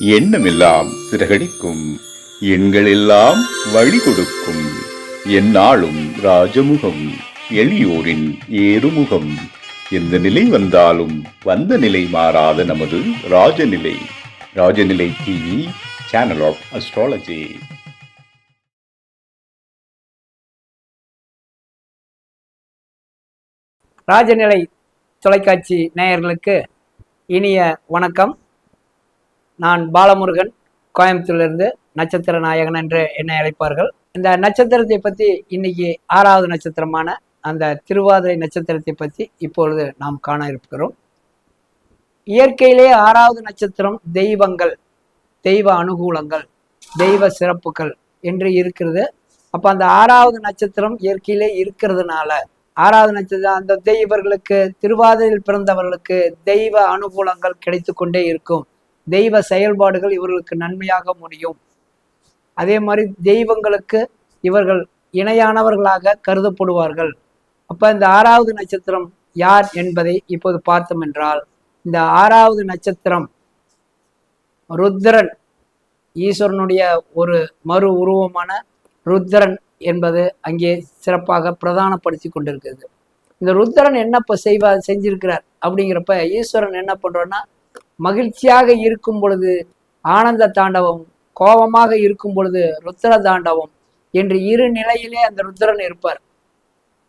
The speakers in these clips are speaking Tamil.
எண்ணமெல்லாம் சிறகடிக்கும், எண்களெல்லாம் வழி கொடுக்கும், எந்நாளும் ராஜமுகம், எளியோரின் ஏறுமுகம். எந்த நிலை வந்தாலும் வந்த நிலை மாறாத நமது Rajanilai. Rajanilai TV, channel of astrology. Rajanilai தொலைக்காட்சி நேயர்களுக்கு இனிய வணக்கம். நான் பாலமுருகன், கோயம்புத்தூரிலிருந்து நட்சத்திர நாயகன் என்று என்னை அழைப்பார்கள். இந்த நட்சத்திரத்தை பற்றி இன்னைக்கு 6வது நட்சத்திரமான அந்த திருவாதிரை நட்சத்திரத்தை பற்றி இப்பொழுது நாம் காண இருக்கிறோம். இயற்கையிலே 6வது நட்சத்திரம் தெய்வங்கள், தெய்வ அனுகூலங்கள், தெய்வ சிறப்புகள் என்று இருக்கிறது. அப்போ அந்த 6வது நட்சத்திரம் இயற்கையிலே இருக்கிறதுனால 6வது நட்சத்திரம் அந்த தெய்வர்களுக்கு, திருவாதிரையில் பிறந்தவர்களுக்கு தெய்வ அனுகூலங்கள் கிடைத்து கொண்டே இருக்கும். தெய்வ செயல்பாடுகள் இவர்களுக்கு நன்மையாக முடியும். அதே மாதிரி தெய்வங்களுக்கு இவர்கள் இணையானவர்களாக கருதப்படுவார்கள். அப்போ இந்த 6வது நட்சத்திரம் யார் என்பதை இப்போது பார்த்தோம் என்றால், இந்த 6வது நட்சத்திரம் ருத்ரன், ஈஸ்வரனுடைய ஒரு மறு உருவமான ருத்ரன் என்பது அங்கே சிறப்பாக பிரதானப்படுத்தி கொண்டிருக்கிறது. இந்த ருத்ரன் என்ன செஞ்சிருக்கிறார் அப்படிங்கிறப்ப, ஈஸ்வரன் என்ன பண்றோன்னா, மகிழ்ச்சியாக இருக்கும் பொழுது ஆனந்த தாண்டவம், கோபமாக இருக்கும் பொழுது ருத்ர தாண்டவம் என்று இரு நிலையிலே அந்த ருத்ரன் இருப்பார்.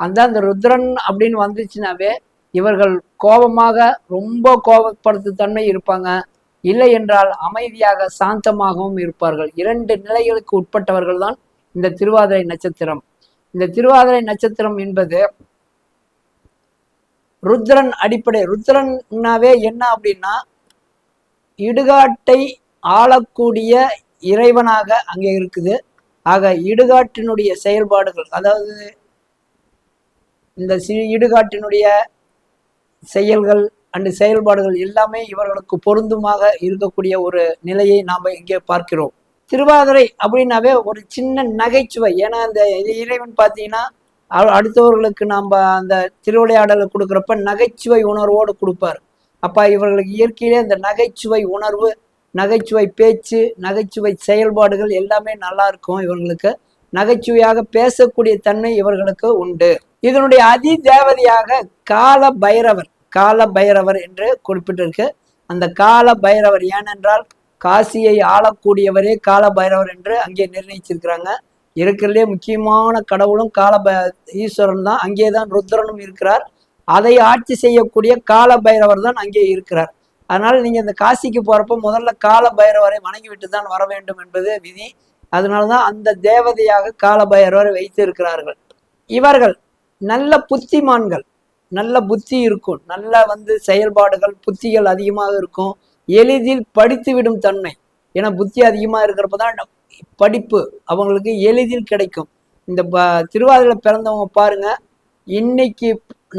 அந்த ருத்ரன் அப்படின்னு வந்துச்சுனாவே இவர்கள் கோபமாக ரொம்ப கோபப்படுத்து தன்மை இருப்பாங்க, இல்லை என்றால் அமைதியாக சாந்தமாகவும் இருப்பார்கள். 2 நிலைகளுக்கு உட்பட்டவர்கள் தான் இந்த திருவாதிரை நட்சத்திரம். இந்த திருவாதிரை நட்சத்திரம் என்பது ருத்ரன் அடிப்படை. ருத்ரன்னாவே என்ன அப்படின்னா, இடுகாட்டை ஆளக்கூடிய இறைவனாக அங்கே இருக்குது. ஆக இடுகாட்டினுடைய செயல்பாடுகள், அதாவது இந்த இடுகாட்டினுடைய செயல்கள் அண்டு செயல்பாடுகள் எல்லாமே இவர்களுக்கு பொருந்துமாக இருக்கக்கூடிய ஒரு நிலையை நாம் இங்கே பார்க்கிறோம். திருவாதிரை அப்படின்னாவே ஒரு சின்ன நகைச்சுவை. ஏன்னா அந்த இறைவன் பார்த்தீங்கன்னா அடுத்தவர்களுக்கு நாம் அந்த திருவிளையாடலை கொடுக்குறப்ப நகைச்சுவை உணர்வோடு கொடுப்பார். அப்போ இவர்களுக்கு இயற்கையிலே அந்த நகைச்சுவை உணர்வு, நகைச்சுவை பேச்சு, நகைச்சுவை செயல்பாடுகள் எல்லாமே நல்லா இருக்கும். இவர்களுக்கு நகைச்சுவையாக பேசக்கூடிய தன்மை இவர்களுக்கு உண்டு. இதனுடைய அதி தேவதையாக கால பைரவர், கால பைரவர் என்று குறிப்பிட்டிருக்கு. அந்த கால பைரவர் ஏனென்றால் காசியை ஆளக்கூடியவரே கால பைரவர் என்று அங்கே நிர்ணயிச்சிருக்கிறாங்க. இருக்கிறதுலே முக்கியமான கடவுளும் ஈஸ்வரன் தான். அங்கேதான் ருத்ரனும் இருக்கிறார். அதை ஆட்சி செய்யக்கூடிய கால பைரவர் தான் அங்கே இருக்கிறார். அதனால நீங்க இந்த காசிக்கு போறப்போ முதல்ல கால பைரவரை வணங்கிவிட்டு தான் வர வேண்டும் என்பது விதி. அதனாலதான் அந்த தேவதையாக கால பைரவரை வைத்து இருக்கிறார்கள். இவர்கள் நல்ல புத்திமான்கள், நல்ல புத்தி இருக்கும், நல்ல செயல்பாடுகள், புத்திகள் அதிகமாக இருக்கும். எளிதில் படித்து விடும் தன்மை. ஏன்னா புத்தி அதிகமாக இருக்கிறப்பதான் படிப்பு அவங்களுக்கு எளிதில் கிடைக்கும். இந்த திருவாதிரையில் பிறந்தவங்க பாருங்க, இன்னைக்கு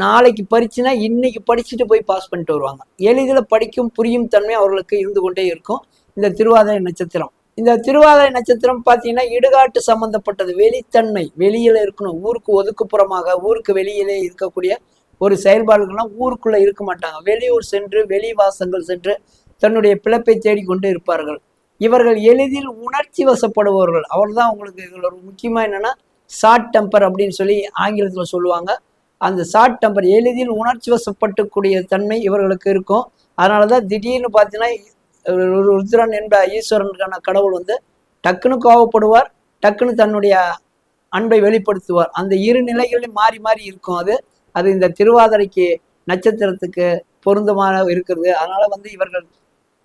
நாளைக்கு பரீட்சைனா இன்னைக்கு படிச்சுட்டு போய் பாஸ் பண்ணிட்டு வருவாங்க. எளிதில் படிக்கும், புரியும் தன்மை அவர்களுக்கு இருந்து கொண்டே இருக்கும் இந்த திருவாதிரை நட்சத்திரம். இந்த திருவாதிரை நட்சத்திரம் பார்த்தீங்கன்னா இடுகாட்டு சம்பந்தப்பட்டது. வெளித்தன்மை, வெளியில இருக்கணும். ஊருக்கு ஒதுக்குப்புறமாக, ஊருக்கு வெளியிலே இருக்கக்கூடிய ஒரு செயல்பாடுகள்லாம் ஊருக்குள்ள இருக்க மாட்டாங்க. வெளியூர் சென்று, வெளிவாசங்கள் சென்று தன்னுடைய பிழைப்பை தேடிக்கொண்டு இருப்பார்கள். இவர்கள் எளிதில் உணர்ச்சி வசப்படுபவர்கள். அவர் தான் உங்களுக்கு இதில் ஒரு முக்கியமாக என்னன்னா ஷார்ட் டெம்பர் அப்படின்னு சொல்லி ஆங்கிலத்தில் சொல்லுவாங்க. அந்த ஷார்ட் டெம்பர், எளிதில் உணர்ச்சி வசப்பட்டுக்கூடிய தன்மை இவர்களுக்கு இருக்கும். அதனால தான் திடீர்னு பார்த்தீங்கன்னா ருத்ரன் என்ற ஈஸ்வரனுக்கான கடவுள் டக்குன்னு கோவப்படுவார், டக்குன்னு தன்னுடைய அன்பை வெளிப்படுத்துவார். அந்த இரு நிலைகளிலும் மாறி மாறி இருக்கும். அது இந்த திருவாதிரைக்கு நட்சத்திரத்துக்கு பொருந்தமாக இருக்கிறது. அதனால இவர்கள்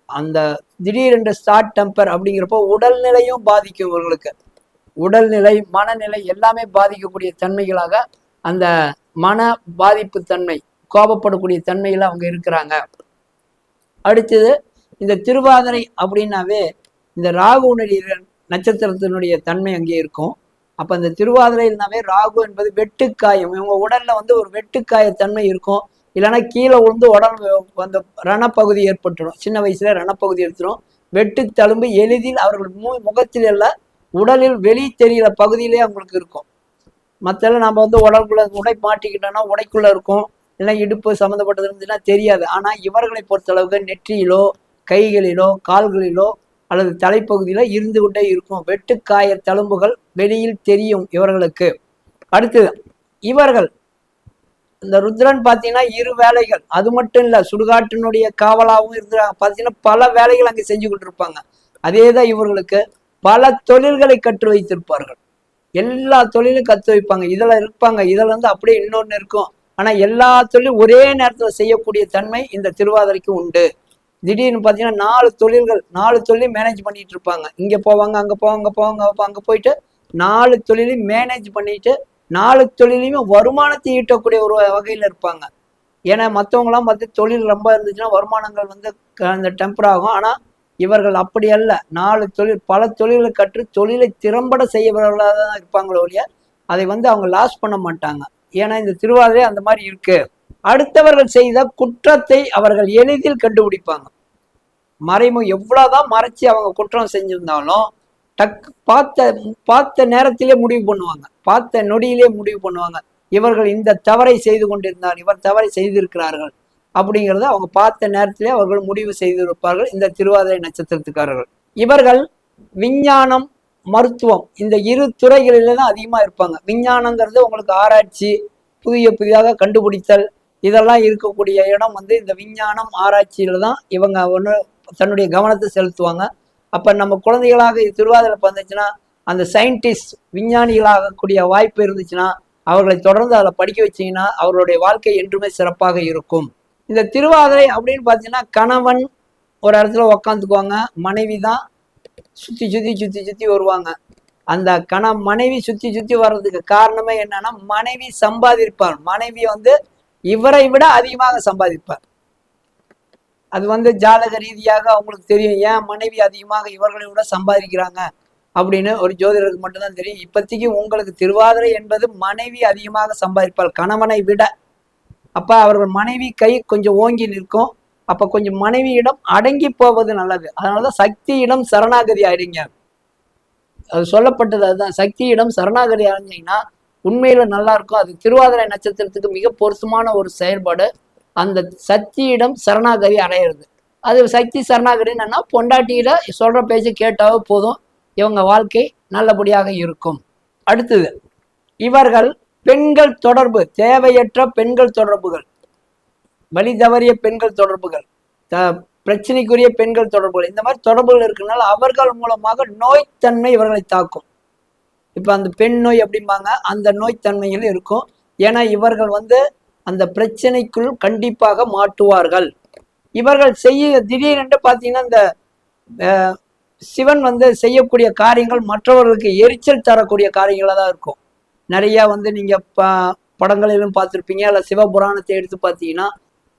அந்த திடீரென்று ஷார்ட் டெம்பர் அப்படிங்கிறப்போ உடல்நிலையும் பாதிக்கும். இவர்களுக்கு உடல்நிலை, மனநிலை எல்லாமே பாதிக்கக்கூடிய தன்மைகளாக அந்த மன பாதிப்பு தன்மை, கோபப்படக்கூடிய தன்மையில அவங்க இருக்கிறாங்க. அடுத்தது இந்த திருவாதிரை அப்படின்னாவே இந்த ராகுனுடைய நட்சத்திரத்தினுடைய தன்மை அங்கே இருக்கும். அப்ப அந்த திருவாதிரைனாவே ராகு என்பது வெட்டுக்காயம். இவங்க உடல்ல ஒரு வெட்டுக்காய தன்மை இருக்கும். இல்லைன்னா கீழே விழுந்து உடல் ரணப்பகுதி ஏற்பட்டுரும். சின்ன வயசுல ரணப்பகுதி எடுத்துரும். வெட்டு தழும்பு எளிதில் அவர்கள் முகத்தில் எல்லாம் உடலில் வெளி தெரிகிற பகுதியிலே அவங்களுக்கு இருக்கும். மற்றெல்லாம் நம்ம உடலுக்குள்ள உடை மாட்டிக்கிட்டோம்னா உடைக்குள்ள இருக்கும், இல்லை இடுப்பு சம்மந்தப்பட்டது இருந்துச்சுன்னா தெரியாது. ஆனால் இவர்களை பொறுத்தளவுக்கு நெற்றியிலோ கைகளிலோ கால்களிலோ அல்லது தலைப்பகுதியில இருந்து கொண்டே இருக்கும். வெட்டுக்காய தழும்புகள் வெளியில் தெரியும் இவர்களுக்கு. அடுத்தது இவர்கள் இந்த ருத்ரன் பார்த்தீங்கன்னா 2 வேலைகள், அது மட்டும் இல்ல சுடுகாட்டினுடைய காவலாகவும் இருந்தாங்க. பார்த்தீங்கன்னா பல வேலைகள் அங்கே செஞ்சு கொண்டிருப்பாங்க. அதேதான் இவர்களுக்கு பல தொழில்களை கற்று வைத்திருப்பார்கள். எல்லா தொழிலும் கற்று வைப்பாங்க. இதுல இருப்பாங்க, இதுல இருந்து அப்படியே இன்னொன்னு இருக்கும். ஆனா எல்லா தொழிலும் ஒரே நேரத்துல செய்யக்கூடிய தன்மை இந்த திருவாதிரைக்கு உண்டு. திடீர்னு பார்த்தீங்கன்னா 4 தொழில் மேனேஜ் பண்ணிட்டு இருப்பாங்க. இங்க போவாங்க, அங்க போவாங்க, அங்க போவாங்க, அங்க போயிட்டு 4 தொழிலையும் மேனேஜ் பண்ணிட்டு 4 தொழிலையுமே வருமானத்தை ஈட்டக்கூடிய ஒரு வகையில இருப்பாங்க. ஏன்னா மற்றவங்களாம் பார்த்து தொழில் ரொம்ப இருந்துச்சுன்னா வருமானங்கள் வந்து அந்த டெம்பர் ஆகும். ஆனா இவர்கள் அப்படி அல்ல. 4 தொழில், பல தொழில்களை கற்று தொழிலை திறம்பட செய்யவர்களாக தான் இருப்பாங்களோ ஒழிய அதை வந்து அவங்க லாஸ் பண்ண மாட்டாங்க. ஏன்னா இந்த திருவாதிரை அந்த மாதிரி இருக்கு. அடுத்தவர்கள் செய்த குற்றத்தை அவர்கள் எளிதில் கண்டுபிடிப்பாங்க. மறைமுகம் எவ்வளவுதான் மறைச்சு அவங்க குற்றம் செஞ்சிருந்தாலும் பார்த்த நேரத்திலே முடிவு பண்ணுவாங்க, பார்த்த நொடியிலே முடிவு பண்ணுவாங்க. இவர்கள் இந்த தவறை செய்து கொண்டிருந்தார், இவர் தவறை செய்திருக்கிறார்கள் அப்படிங்கிறத அவங்க பார்த்த நேரத்திலே அவர்கள் முடிவு செய்திருப்பார்கள் இந்த திருவாதிரை நட்சத்திரத்துக்காரர்கள். இவர்கள் விஞ்ஞானம், மருத்துவம் இந்த 2 துறைகளில தான் அதிகமா இருப்பாங்க. விஞ்ஞானங்கிறது உங்களுக்கு ஆராய்ச்சி, புதிதாக கண்டுபிடித்தல், இதெல்லாம் இருக்கக்கூடிய இடம் வந்து இந்த விஞ்ஞானம் ஆராய்ச்சியில தான் இவங்க தன்னுடைய கவனத்தை செலுத்துவாங்க. அப்ப நம்ம குழந்தைகளாக திருவாதிரை வந்துச்சுன்னா அந்த சயின்டிஸ்ட் விஞ்ஞானிகளாகக்கூடிய வாய்ப்பு இருந்துச்சுன்னா அவர்களை தொடர்ந்து அதில் படிக்க வச்சீங்கன்னா அவர்களுடைய வாழ்க்கை என்றுமே சிறப்பாக இருக்கும். இந்த திருவாதிரை அப்படின்னு பார்த்தீங்கன்னா கணவன் ஒரு இடத்துல உக்காந்துக்குவாங்க, மனைவி தான் சுத்தி வருவாங்க. அந்த மனைவி சுத்தி வர்றதுக்கு காரணமே என்னன்னா மனைவி சம்பாதிப்பார். மனைவி வந்து இவரை விட அதிகமாக சம்பாதிப்பார். அது வந்து ஜாதக ரீதியாக அவங்களுக்கு தெரியும், ஏன் மனைவி அதிகமாக இவர்களை விட சம்பாதிக்கிறாங்க அப்படின்னு ஒரு ஜோதிடருக்கு மட்டும்தான் தெரியும். இப்போதைக்கு உங்களுக்கு திருவாதிரை என்பது மனைவி அதிகமாக சம்பாதிப்பார் கணவனை விட. அப்ப அவர்கள் மனைவி கை கொஞ்சம் ஓங்கி நிற்கும். அப்ப கொஞ்சம் மனைவியிடம் அடங்கி போவது நல்லது. அதனாலதான் சக்தியிடம் சரணாகதி ஆயிடுங்க. அது சொல்லப்பட்டது அதுதான், சக்தியிடம் சரணாகதி அடைஞ்சிங்கன்னா உண்மையில நல்லா இருக்கும். அது திருவாதிரை நட்சத்திரத்துக்கு மிக பொருத்தமான ஒரு செயல்பாடு. அந்த சக்தியிடம் சரணாகதி அடையிறது. அது சக்தி சரணாகதி என்னன்னா பொண்டாட்டியில சொல்ற பேச்சு கேட்டாவே போதும், இவங்க வாழ்க்கை நல்லபடியாக இருக்கும். அடுத்தது இவர்கள் பெண்கள் தொடர்பு, தேவையற்ற பெண்கள் தொடர்புகள், வழி தவறிய பெண்கள் தொடர்புகள், பிரச்சனைக்குரிய பெண்கள் தொடர்புகள், இந்த மாதிரி தொடர்புகள் இருக்கிறதுனால அவர்கள் மூலமாக நோய்த்தன்மை இவர்களை தாக்கும். இப்ப அந்த பெண் நோய் அப்படிம்பாங்க, அந்த நோய்த்தன்மையில் இருக்கும். ஏன்னா இவர்கள் வந்து அந்த பிரச்சனைக்குள் கண்டிப்பாக மாட்டுவார்கள். இவர்கள் திடீரென்று பார்த்தீங்கன்னா இந்த சிவன் வந்து செய்யக்கூடிய காரியங்கள் மற்றவர்களுக்கு எரிச்சல் தரக்கூடிய காரியங்களாக தான் இருக்கும். நிறைய வந்து நீங்க படங்களிலும் பார்த்துருப்பீங்க, அல்ல சிவபுராணத்தை எடுத்து பார்த்தீங்கன்னா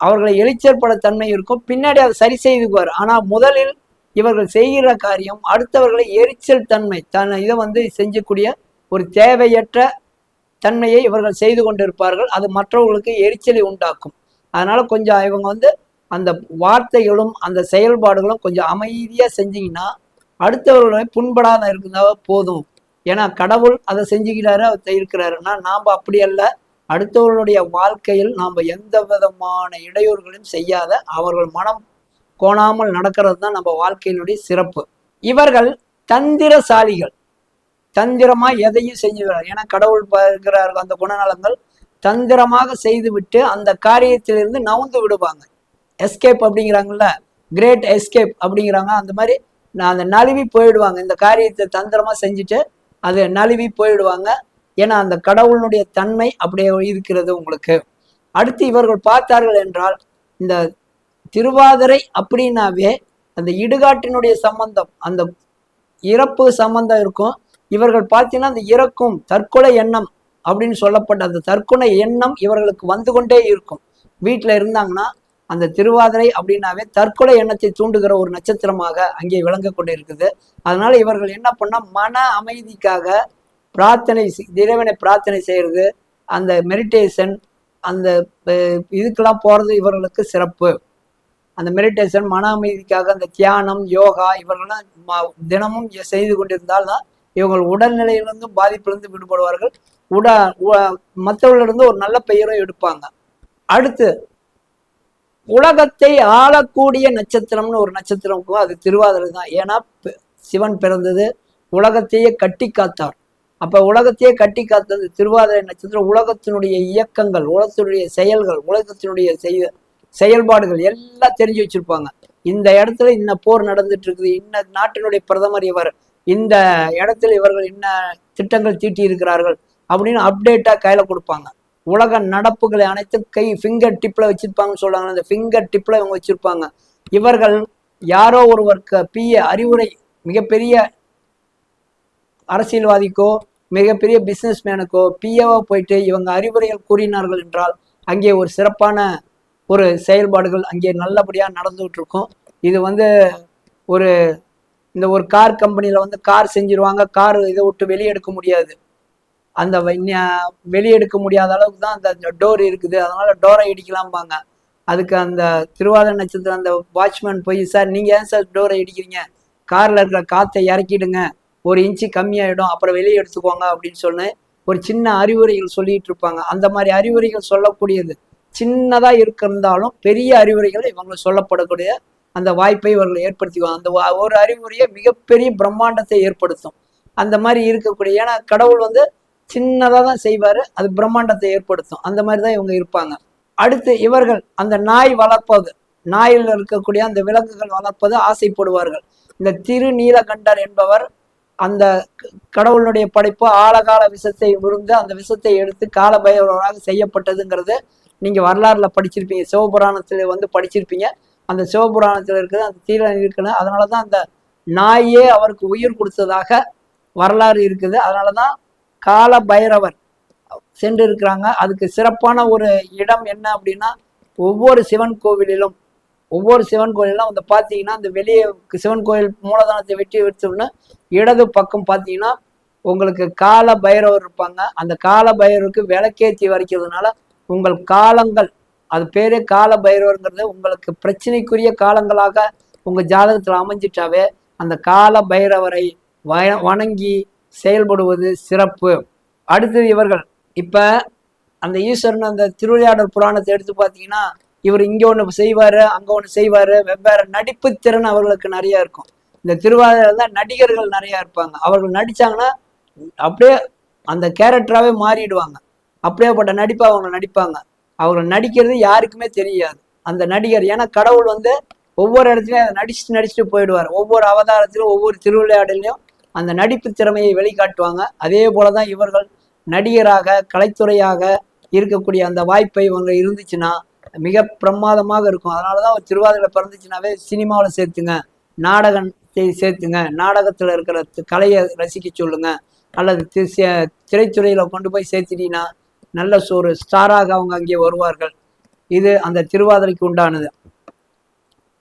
அவர்களை எரிச்சல் பட தன்மை இருக்கும். பின்னாடி அதை சரி செய்துக்குவார். ஆனா முதலில் இவர்கள் செய்கிற காரியம் அடுத்தவர்களை எரிச்சல் தன்மை இதை வந்து செஞ்சக்கூடிய ஒரு தேவையற்ற தன்மையை இவர்கள் செய்து கொண்டிருப்பார்கள். அது மற்றவர்களுக்கு எரிச்சலை உண்டாக்கும். அதனால கொஞ்சம் இவங்க வந்து அந்த வார்த்தைகளும் அந்த செயல்பாடுகளும் கொஞ்சம் அமைதியா செஞ்சீங்கன்னா அடுத்தவர்களை புண்படாத இருந்தா போதும். ஏன்னா கடவுள் அதை செஞ்சுக்கிறாரு, அவர் இருக்கிறாருன்னா நாம் அப்படி அல்ல. அடுத்தவர்களுடைய வாழ்க்கையில் நாம் எந்த விதமான இடையூறுகளையும் செய்யாத அவர்கள் மனம் கோணாமல் நடக்கிறது தான் நம்ம வாழ்க்கையினுடைய சிறப்பு. இவர்கள் தந்திரசாலிகள், தந்திரமா எதையும் செஞ்சுக்கிறார். ஏன்னா கடவுள் இருக்கிறார்கள் அந்த குணநலங்கள். தந்திரமாக செய்துவிட்டு அந்த காரியத்திலிருந்து நவுந்து விடுவாங்க. எஸ்கேப் அப்படிங்கிறாங்கல்ல, கிரேட் எஸ்கேப் அப்படிங்கிறாங்க. அந்த மாதிரி அந்த நழுவி போயிடுவாங்க. இந்த காரியத்தை தந்திரமா செஞ்சுட்டு அது நழுவி போயிடுவாங்க. ஏன்னா அந்த கடவுளுடைய தன்மை அப்படியே இருக்கிறது உங்களுக்கு. அடுத்து இவர்கள் பார்த்தார்கள் என்றால் இந்த திருவாதிரை அப்படின்னாவே அந்த இடுகாட்டினுடைய சம்பந்தம், அந்த இறப்பு சம்பந்தம் இருக்கும். இவர்கள் பார்த்தீங்கன்னா அந்த இறக்கும் தற்கொலை எண்ணம் அப்படின்னு சொல்லப்பட்ட அந்த தற்கொலை எண்ணம் இவர்களுக்கு வந்து கொண்டே இருக்கும். வீட்டில் இருந்தாங்கன்னா அந்த திருவாதிரை அப்படின்னாவே தற்கொலை எண்ணத்தை தூண்டுகிற ஒரு நட்சத்திரமாக அங்கே விளங்க கொண்டு இருக்குது. அதனால இவர்கள் என்ன பண்ணா மன அமைதிக்காக பிரார்த்தனை, இறைவனை பிரார்த்தனை செய்யறது, அந்த மெடிடேஷன், அந்த இதுக்கெல்லாம் போறது இவர்களுக்கு சிறப்பு. அந்த மெடிடேஷன், மன அமைதிக்காக அந்த தியானம், யோகா இவர்கள்லாம் தினமும் செய்து கொண்டிருந்தால் தான் இவங்க உடல்நிலையிலிருந்து பாதிப்பிலிருந்து விடுபடுவார்கள். மற்றவர்களிருந்து ஒரு நல்ல பெயரும் எடுப்பாங்க. அடுத்து உலகத்தை ஆளக்கூடிய நட்சத்திரம்னு ஒரு நட்சத்திரம் இருக்கும், அது திருவாதிரை தான். ஏன்னா சிவன் பிறந்தது உலகத்தையே கட்டி காத்தார். அப்ப உலகத்தையே கட்டி காத்தது திருவாதிரை நட்சத்திரம். உலகத்தினுடைய இயக்கங்கள், உலகத்தினுடைய செயல்கள், உலகத்தினுடைய செயல்பாடுகள் எல்லாம் தெரிஞ்சு வச்சிருப்பாங்க. இந்த இடத்துல இன்ன போர் நடந்துட்டு இருக்குது, இன்ன நாட்டினுடைய பிரதமர் இவர், இந்த இடத்துல இவர்கள் என்ன திட்டங்கள் தீட்டி இருக்கிறார்கள் அப்படின்னு அப்டேட்டா கையில கொடுப்பாங்க. உலக நடப்புகளை அனைத்தும் ஃபிங்கர் டிப்ல வச்சிருப்பாங்கன்னு சொல்றாங்க. அந்த ஃபிங்கர் டிப்ல இவங்க வச்சிருப்பாங்க. இவர்கள் யாரோ ஒருவருக்கு அறிவுரை, மிகப்பெரிய அரசியல்வாதிக்கோ மிகப்பெரிய பிசினஸ் மேனுக்கோ பிஏவா போயிட்டு இவங்க அறிவுரைகள் கூறினார்கள் என்றால் அங்கே ஒரு சிறப்பான ஒரு செயல்பாடுகள் அங்கே நல்லபடியா நடந்துகிட்டு இருக்கும். இது ஒரு கார் கம்பெனியில கார் செஞ்சிருவாங்க, கார் இதை விட்டு வெளியெடுக்க முடியாது, அந்த வெளியெடுக்க முடியாத அளவுக்கு தான் அந்த டோர் இருக்குது, அதனால டோரை இடிக்கலாம்பாங்க. அதுக்கு அந்த திருவாதிரை நட்சத்திரம் அந்த வாட்ச்மேன் போய், சார் நீங்க ஏன் சார் டோரை இடிக்கிறீங்க, கார்ல இருக்கிற காற்றை இறக்கிடுங்க, 1 இன்ச்சு கம்மியாயிடும், அப்புறம் வெளியே எடுத்துக்கோங்க அப்படின்னு சொன்ன ஒரு சின்ன அறிவுரைகள் சொல்லிட்டு இருப்பாங்க. அந்த மாதிரி அறிவுரைகள் சொல்லக்கூடியது சின்னதா இருந்தாலும் பெரிய அறிவுரைகள் இவங்களுக்கு சொல்லப்படக்கூடிய அந்த வாய்ப்பை இவர்கள் ஏற்படுத்திக்குவாங்க. அந்த ஒரு அறிவுரையை மிகப்பெரிய பிரம்மாண்டத்தை ஏற்படுத்தும். அந்த மாதிரி இருக்கக்கூடிய, ஏன்னா கடவுள் சின்னதா தான் செய்வாரு, அது பிரம்மாண்டத்தை ஏற்படுத்தும். அந்த மாதிரி தான் இவங்க இருப்பாங்க. அடுத்து இவர்கள் அந்த நாய் வளர்ப்பது, நாயில் இருக்கக்கூடிய அந்த விலங்குகள் வளர்ப்பது ஆசைப்படுவார்கள். இந்த திருநீலகண்டர் என்பவர் அந்த கடவுளுடைய படைப்பு ஆழகால விஷத்தை விருந்து அந்த விஷத்தை எடுத்து கால பைரவராக செய்யப்பட்டதுங்கிறது நீங்க வரலாறுல படிச்சிருப்பீங்க, சிவபுராணத்துல படிச்சிருப்பீங்க. அந்த சிவபுராணத்துல இருக்குது, அந்த தீர இருக்குன்னு, அதனாலதான் அந்த நாயே அவருக்கு உயிர் கொடுத்ததாக வரலாறு இருக்குது. அதனாலதான் கால பைரவர் சென்று இருக்கிறாங்க. அதுக்கு சிறப்பான ஒரு இடம் என்ன அப்படின்னா, ஒவ்வொரு சிவன் கோவிலிலும் பார்த்தீங்கன்னா அந்த வெளியே சிவன் கோயில் மூலதனத்தை வெட்டி வச்சோம்னா இடது பக்கம் பார்த்தீங்கன்னா உங்களுக்கு கால பைரவர் இருப்பாங்க. அந்த கால பைரவருக்கு விளக்கேற்றி வரைக்கிறதுனால உங்கள் காலங்கள், அது பேரே கால பைரவர்ங்கிறது, உங்களுக்கு பிரச்சனைக்குரிய காலங்களாக உங்க ஜாதகத்தில் அமைஞ்சிட்டாவே அந்த கால பைரவரை வணங்கி செயல்படுவது சிறப்பு. அடுத்தது இவர்கள் இப்ப அந்த ஈஸ்வரன் அந்த திருவிளையாடல் புராணத்தை எடுத்து பார்த்தீங்கன்னா, இவர் இங்க ஒண்ணு செய்வாரு, அங்க ஒண்ணு செய்வாரு, வெவ்வேறு நடிப்பு திறன் அவர்களுக்கு நிறைய இருக்கும். இந்த திருவாதிரை தான் நடிகர்கள் நிறைய இருப்பாங்க. அவர்கள் நடிச்சாங்கன்னா அப்படியே அந்த கேரக்டராகவே மாறிடுவாங்க. அப்படியேப்பட்ட நடிப்பை அவங்க நடிப்பாங்க. அவங்க நடிக்கிறது யாருக்குமே தெரியாது அந்த நடிகர். ஏன்னா கடவுள் ஒவ்வொரு இடத்துலையும் நடிச்சுட்டு போயிடுவார். ஒவ்வொரு அவதாரத்திலும் ஒவ்வொரு திருவிளையாடலையும் அந்த நடிப்பு திறமையை வெளிக்காட்டுவாங்க. அதே போலதான் இவர்கள் நடிகராக கலைத்துறையாக இருக்கக்கூடிய அந்த வாய்ப்பை இவங்க இருந்துச்சுன்னா மிக பிரமாதமாக இருக்கும். அதனாலதான் ஒரு திருவாதிரை பிறந்துச்சுனாவே சினிமாவில் சேர்த்துங்க, நாடகத்தை சேர்த்துங்க, நாடகத்துல இருக்கிற கலையை ரசிக்க சொல்லுங்க, அல்லது திரைத்துறையில கொண்டு போய் சேர்த்துட்டீங்கன்னா நல்ல ஒரு ஸ்டாராக அவங்க அங்கே வருவார்கள். இது அந்த திருவாதிரைக்கு உண்டானது.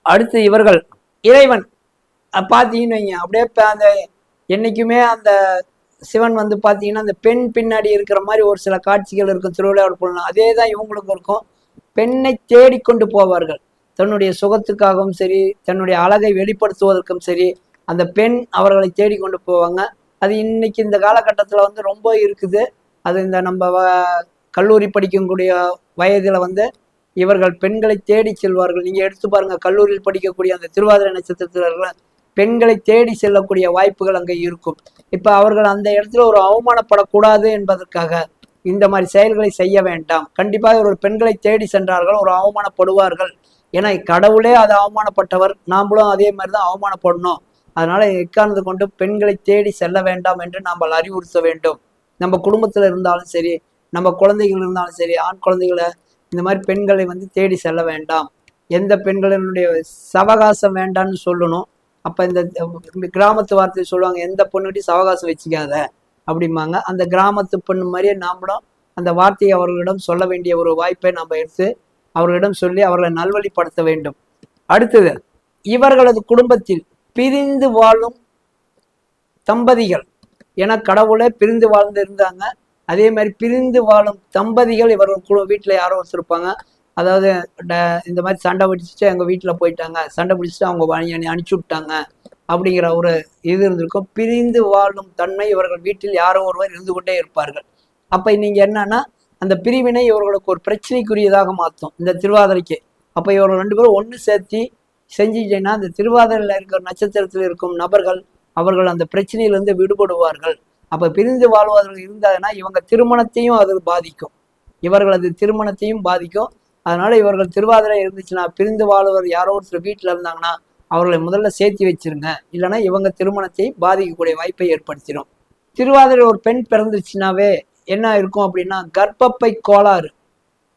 அடுத்து இவர்கள் இறைவன் பார்த்தீங்கன்னு வைங்க, அப்படியே அந்த என்னைக்குமே அந்த சிவன் பார்த்தீங்கன்னா அந்த பெண் பின்னாடி இருக்கிற மாதிரி ஒரு சில காட்சிகள் இருக்கும் திருவிளையாடல் பண்ணலாம். அதே தான் இவங்களுக்கும் இருக்கும். பெண்ணை தேடிக்கொண்டு போவார்கள், தன்னுடைய சுகத்துக்காகவும் சரி, தன்னுடைய அழகை வெளிப்படுத்துவதற்கும் சரி, அந்த பெண் அவர்களை தேடிக்கொண்டு போவாங்க. அது இன்னைக்கு இந்த காலகட்டத்தில் ரொம்ப இருக்குது. அது இந்த நம்ம கல்லூரி படிக்கக்கூடிய வயதில் இவர்கள் பெண்களை தேடி செல்வார்கள். நீங்க எடுத்து பாருங்க, கல்லூரியில் படிக்கக்கூடிய அந்த திருவாதிரை நட்சத்திரத்தில் பெண்களை தேடி செல்லக்கூடிய வாய்ப்புகள் அங்கே இருக்கும். இப்ப அவர்கள் அந்த இடத்துல ஒரு அவமானப்படக்கூடாது என்பதற்காக இந்த மாதிரி செயல்களை செய்ய வேண்டாம். கண்டிப்பாக ஒரு பெண்களை தேடி சென்றார்கள், ஒரு அவமானப்படுவார்கள். ஏன்னா கடவுளே அது அவமானப்பட்டவர், நாமளும் அதே மாதிரிதான் அவமானப்படணும். அதனால எக்காரணத்தை கொண்டு பெண்களை தேடி செல்ல வேண்டாம் என்று நாம் அறிவுறுத்த வேண்டும். நம்ம குடும்பத்துல இருந்தாலும் சரி, நம்ம குழந்தைகள் இருந்தாலும் சரி, ஆண் குழந்தைகளை இந்த மாதிரி பெண்களை தேடி செல்ல வேண்டாம். எந்த பெண்களினுடைய சவகாசம் வேண்டாம்னு சொல்லணும். அப்ப இந்த கிராமத்து வார்த்தையை சொல்லுவாங்க, எந்த பொண்ணுகிட்டையும் சவகாசம் வச்சுக்காத அப்படிம்பாங்க. அந்த கிராமத்து பொண்ணு மாதிரியே நாமளும் அந்த வார்த்தையை அவர்களிடம் சொல்ல வேண்டிய ஒரு வாய்ப்பை நம்ம எடுத்து அவர்களிடம் சொல்லி அவர்களை நல்வழிப்படுத்த வேண்டும். அடுத்தது இவர்களது குடும்பத்தில் பிரிந்து வாழும் தம்பதிகள், ஏன்னா கடவுளே பிரிந்து வாழ்ந்து இருந்தாங்க. அதே மாதிரி பிரிந்து வாழும் தம்பதிகள் இவர்கள் வீட்டில் யாரோ வச்சிருப்பாங்க. அதாவது இந்த மாதிரி சண்டை பிடிச்சிட்டு எங்க வீட்டில் போயிட்டாங்க, சண்டை பிடிச்சிட்டு அவங்க அனுப்பிச்சு விட்டாங்க அப்படிங்கிற ஒரு இது இருந்திருக்கும். பிரிந்து வாழும் தன்மை இவர்கள் வீட்டில் யாரோ ஒருவர் இருந்து கொண்டே இருப்பார்கள். அப்ப நீங்க என்னன்னா அந்த பிரிவினை இவர்களுக்கு ஒரு பிரச்சனைக்குரியதாக மாற்றும். இந்த திருவாதிரைக்கு அப்போ இவர்கள் 2 பேரும் ஒன்று சேர்த்தி செஞ்சிட்டேன்னா அந்த திருவாதிரையில் இருக்கிற நட்சத்திரத்தில் இருக்கும் நபர்கள் அவர்கள் அந்த பிரச்சனையிலிருந்து விடுபடுவார்கள். அப்போ பிரிந்து வாழ்வதற்கு இருந்தாங்கன்னா இவங்க திருமணத்தையும் அது பாதிக்கும், இவர்களது திருமணத்தையும் பாதிக்கும். அதனால இவர்கள் திருவாதிரை இருந்துச்சுன்னா பிரிந்து வாழ்வர் யாரோ ஒருத்தர் வீட்டில் இருந்தாங்கன்னா அவர்களை முதல்ல சேர்த்தி வச்சிருங்க, இல்லைன்னா இவங்க திருமணத்தை பாதிக்கக்கூடிய வாய்ப்பை ஏற்படுத்திடும். திருவாதிரை ஒரு பெண் பிறந்துச்சுனாவே என்ன இருக்கும் அப்படின்னா கர்ப்பப்பை கோளாறு,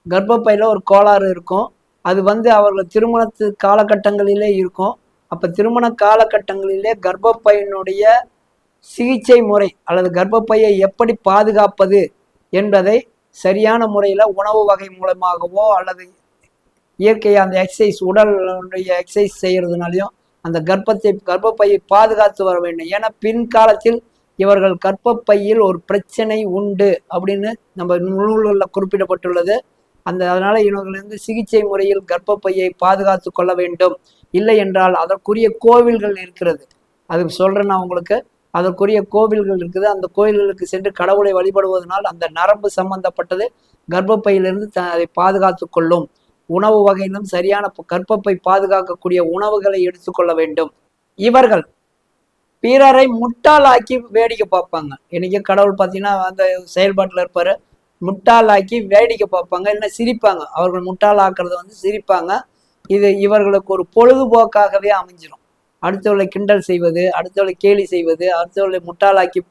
கர்ப்பப்பையில ஒரு கோளாறு இருக்கும். அது அவர்கள் திருமணத்து காலகட்டங்களிலே இருக்கும். அப்ப திருமண காலகட்டங்களிலே கர்ப்பப்பையினுடைய சிகிச்சை முறை அல்லது கர்ப்பப்பையை எப்படி பாதுகாப்பது என்பதை சரியான முறையில் உணவு வகை மூலமாகவோ அல்லது இயற்கையாக அந்த எக்ஸசைஸ் உடலுடைய எக்ஸசைஸ் செய்கிறதுனாலையும் அந்த கர்ப்பப்பையை பாதுகாத்து வர வேண்டும். ஏன்னா பின்காலத்தில் இவர்கள் கர்ப்பப்பையில் ஒரு பிரச்சனை உண்டு அப்படின்னு நம்ம நூல்களில் குறிப்பிடப்பட்டுள்ளது. அதனால இவர்கள் சிகிச்சை முறையில் கர்ப்பப்பையை பாதுகாத்து கொள்ள வேண்டும். இல்லை என்றால் அதற்குரிய கோவில்கள் இருக்கிறது, அது சொல்றேன் நான் உங்களுக்கு. அதற்குரிய கோவில்கள் இருக்குது. அந்த கோயில்களுக்கு சென்று கடவுளை வழிபடுவதனால் அந்த நரம்பு சம்பந்தப்பட்டது கர்ப்பப்பையிலிருந்து அதை பாதுகாத்து கொள்ளும். உணவு வகையிலும் சரியான கர்ப்பப்பை பாதுகாக்கக்கூடிய உணவுகளை எடுத்துக்கொள்ள வேண்டும். இவர்கள் பிறரை முட்டாளாக்கி வேடிக்கை பார்ப்பாங்க. இன்னைக்கு கடவுள் பார்த்தீங்கன்னா அந்த செயல்பாட்டில் இருப்பாரு, முட்டாளாக்கி வேடிக்கை பார்ப்பாங்க, இல்லை சிரிப்பாங்க. அவர்கள் முட்டாளாக்குறது சிரிப்பாங்க. இது இவர்களுக்கு ஒரு பொழுதுபோக்காகவே அமைஞ்சிடும். அடுத்தவர்களை கிண்டல் செய்வது, அடுத்தவர்களை கேலி செய்வது, அடுத்தவர்களை முட்டாளாக்கி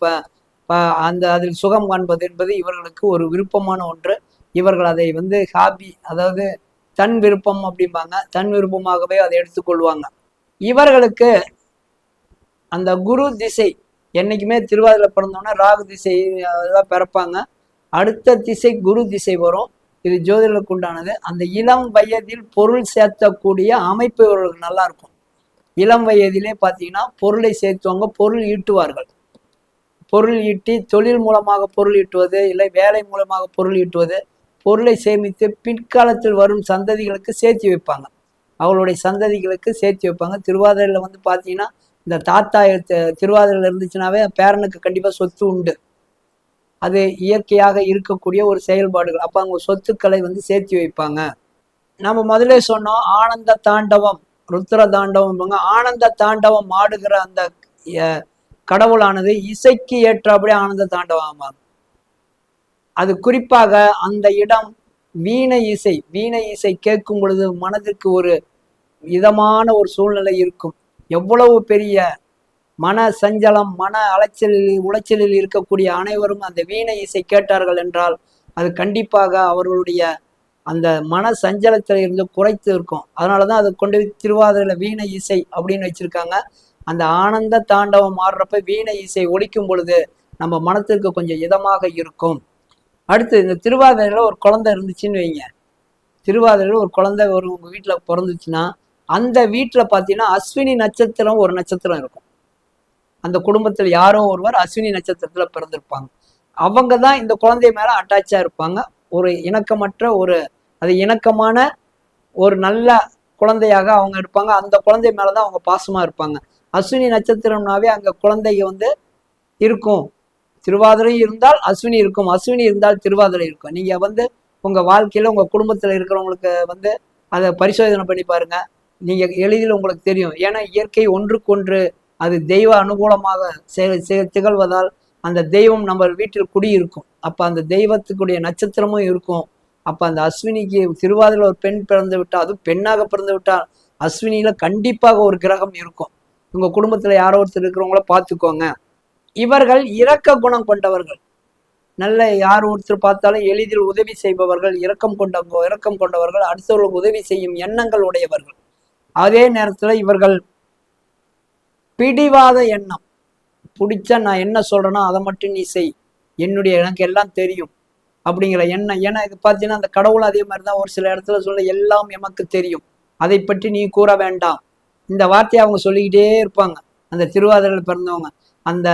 அதில் சுகம் காண்பது என்பது இவர்களுக்கு ஒரு விருப்பமான ஒன்று. இவர்கள் அதை ஹாபி, அதாவது தன் விருப்பம் அப்படிம்பாங்க, தன் விருப்பமாகவே அதை எடுத்துக்கொள்வாங்க. இவர்களுக்கு அந்த குரு திசை என்னைக்குமே திருவாதிரை பிறந்தோன்னா ராகு திசை அதெல்லாம் பிறப்பாங்க. அடுத்த திசை குரு திசை வரும். இது ஜோதிடர்களுக்கு உண்டானது. அந்த இளம் வயதில் பொருள் சேர்த்தக்கூடிய அமைப்பு இவர்களுக்கு நல்லா இருக்கும். இளம் வயதிலே பார்த்தீங்கன்னா பொருளை சேர்த்துவாங்க, பொருள் ஈட்டுவார்கள். பொருள் ஈட்டி தொழில் மூலமாக பொருள் ஈட்டுவது, இல்லை வேலை மூலமாக பொருள் ஈட்டுவது, பொருளை சேமித்து பிற்காலத்தில் வரும் சந்ததிகளுக்கு சேர்த்து வைப்பாங்க. அவங்களுடைய சந்ததிகளுக்கு சேர்த்து வைப்பாங்க. திருவாதிரையில் பார்த்தீங்கன்னா இந்த தாத்தா திருவாதிரையில் இருந்துச்சுனாவே பேரனுக்கு கண்டிப்பாக சொத்து உண்டு. அது இயற்கையாக இருக்கக்கூடிய ஒரு செயல்பாடுகள். அப்போ அவங்க சொத்துக்களை சேர்த்து வைப்பாங்க. நம்ம முதலே சொன்னோம் ஆனந்த தாண்டவம், ருத்ர தாண்டவம். ஆனந்த தாண்டவம் ஆடுகிற அந்த கடவுளானது இசைக்கு ஏற்றபடி ஆனந்த தாண்டவம் ஆகும். அது குறிப்பாக அந்த இடம் வீணை இசை கேட்கும் பொழுது மனதிற்கு ஒரு இதமான ஒரு சூழ்நிலை இருக்கும். எவ்வளவு பெரிய மன சஞ்சலம், மன உளைச்சலில் இருக்கக்கூடிய அனைவரும் அந்த வீணை இசை கேட்டார்கள் என்றால் அது கண்டிப்பாக அவர்களுடைய அந்த மன சஞ்சலத்தில் இருந்து குறைத்து இருக்கும். அதனாலதான் அதை கொண்டு திருவாதிரையில வீணை இசை அப்படின்னு வச்சிருக்காங்க. அந்த ஆனந்த தாண்டவம் ஆடுறப்ப வீணை இசை ஒலிக்கும் பொழுது நம்ம மனத்திற்கு கொஞ்சம் இதமாக இருக்கும். அடுத்து இந்த திருவாதிரையில ஒரு குழந்தை இருந்துச்சுன்னு வைங்க, திருவாதிரையில ஒரு குழந்தை உங்க வீட்டுல பிறந்துச்சுன்னா அந்த வீட்டுல பாத்தீங்கன்னா அஸ்வினி நட்சத்திரம் ஒரு நட்சத்திரம் இருக்கும். அந்த குடும்பத்தில் யாரோ ஒருவர் அஸ்வினி நட்சத்திரத்துல பிறந்திருப்பாங்க. அவங்க தான் இந்த குழந்தை மேல அட்டாச்சா இருப்பாங்க. ஒரு இணக்கமற்ற அது இணக்கமான ஒரு நல்ல குழந்தையாக அவங்க இருப்பாங்க. அந்த குழந்தை மேலதான் அவங்க பாசமா இருப்பாங்க. அஸ்வினி நட்சத்திரம்னாவே அங்க குழந்தைங்க இருக்கும். திருவாதிரை இருந்தால் அஸ்வினி இருக்கும், அஸ்வினி இருந்தால் திருவாதிரை இருக்கும். நீங்க உங்க வாழ்க்கையில உங்க குடும்பத்துல இருக்கிறவங்களுக்கு அதை பரிசோதனை பண்ணி பாருங்க. நீங்க எளிதில் உங்களுக்கு தெரியும். ஏன்னா இயற்கை ஒன்றுக்கொன்று அது தெய்வ அனுகூலமாக திகழ்வதால் அந்த தெய்வம் நம்ம வீட்டில் குடியிருக்கும். அப்ப அந்த தெய்வத்துக்குடைய நட்சத்திரமும் இருக்கும். அப்ப அந்த அஸ்வினிக்கு திருவாதிரையில் ஒரு பெண் பிறந்து விட்டால், அதுவும் பெண்ணாக பிறந்து விட்டால் அஸ்வினியில கண்டிப்பாக ஒரு கிரகம் இருக்கும். உங்க குடும்பத்துல யாரோ ஒருத்தர் இருக்கிறவங்கள பார்த்துக்கோங்க. இவர்கள் இரக்க குணம் கொண்டவர்கள். நல்ல யார் ஒருத்தர் பார்த்தாலும் எளிதில் உதவி செய்பவர்கள், இரக்கம் கொண்டவர்கள், அடுத்தவர்களுக்கு உதவி செய்யும் எண்ணங்கள் உடையவர்கள். அதே நேரத்துல இவர்கள் பிடிவாத எண்ணம், பிடிச்சா நான் என்ன சொல்றேனோ அதை மட்டும் நீ செய், எனக்கு எல்லாம் தெரியும் அப்படிங்கிற எண்ணம். ஏன்னா இது பார்த்தீங்கன்னா அந்த கடவுள் அதே மாதிரி தான் ஒரு சில இடத்துல சொல்ல எல்லாம் எமக்கு தெரியும், அதை பற்றி நீ கூற வேண்டாம். இந்த வார்த்தையை அவங்க சொல்லிக்கிட்டே இருப்பாங்க. அந்த திருவாதிரையில் பிறந்தவங்க அந்த